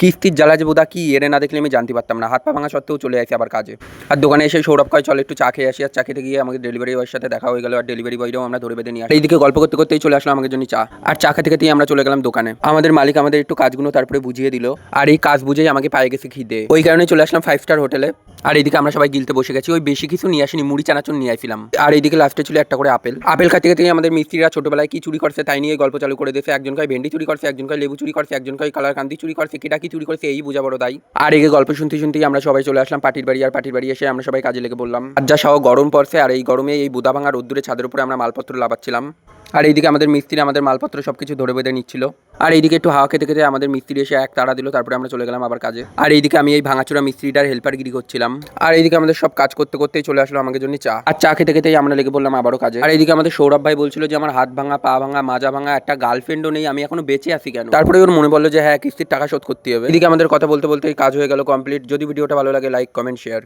কিস্তির জ্বালা যে বোধা কি এরে না দেখলে আমি জানতে পারতাম না। হাত পা ভাঙা সত্ত্বেও চলে আসি আবার কাজে। আর দোকানে এসে সৌরভ কয় চল একটু চা খেয়ে আসি। আর চা খেতে গিয়ে আমাদের ডেলিভারি বয়ের সাথে দেখা হয়ে গেল। আর ডেলিভারি বয়টাও আমরা ধরে বেঁধে নিয়ে আসি। এইদিকে গল্প করতে করতেই চলে আসলো আমাদের জন্য চা। আর চা খেতে খেতেই আমরা চলে গেলাম দোকানে। আমাদের মালিক আমাদের একটু কাজগুলো তারপরে বুঝিয়ে দিল। আর এই কাজ বুঝেই আমাকে পায়ে গেছে খিদে। ওই কারণে চলে আসলাম 5 স্টার হোটেলে। আর এইদিকে আমরা সবাই গিলতে বসে গেছি। ওই বেশি কিছু নিয়ে আসিনি, মুড়ি চানাচুর নিয়ে আসছিলাম। আর এইদিকে লাস্টে ছিল একটা করে আপেল। আপেল খাতে খেতেই আমাদের মিস্ত্রিরা ছোটবেলায় কি চুরি করছে তাই নিয়ে গল্প চালু করে দিয়েছে। একজন কয় ভেন্ডি চুরি করছে, একজন কয় লেবু চুরি করছে, একজন কয় কালার কান্দি চুরি করছে, কেটা কি চুরি করছে এই বুঝা বড় দাই। আর এদিকে গল্প শুনতে শুনতেই আমরা সবাই চলে আসলাম পাটির বাড়ি। আর পাটির বাড়ি এসে আমরা সবাই কাজে লেগে বললাম। আর যা সহ গরম পড়ছে, আর এই গরমে এই বুদা ভাঙা রোদ্দুরে ছাদের উপরে আমরা মালপত্র লাগাচ্ছিলাম। আর এইদিকে আমাদের মিস্ত্রি আমাদের মালপত্র সবকিছু ধরে বেঁধে নিচ্ছিল। আর এইদিকে একটু হাওয়া খেতে খেতে আমাদের মিস্ত্রি এসে এক তাড়া দিল। তারপরে আমরা চলে গেলাম আবার কাজে। আর এইদিকে আমি এই ভাঙাচোরা মিস্ত্রিটার হেল্পারগিরি করছিলাম। আর এইদিকে আমাদের সব কাজ করতে করতেই চলে আসলো আমাদের জন্য চা। আর চা খেতে খেতেই আমরা লেগে বললাম আবারও কাজে। আর এইদিকে আমাদের সৌরভ ভাই বলছিল যে আমার হাত ভাঙা, পা ভাঙা, মাজা ভাঙা, একটা গার্লফ্রেন্ডও নেই, আমি এখনো বেঁচে আছি কেন। তারপরে ওর মনে বললো যে হ্যাঁ কিস্তির টাকা শোধ করতে হবে। এদিকে আমাদের কথা বলতে বলতেই কাজ হয়ে গেল কমপ্লিট। যদি ভিডিওটা ভালো লাগে লাইক কমেন্ট শেয়ার।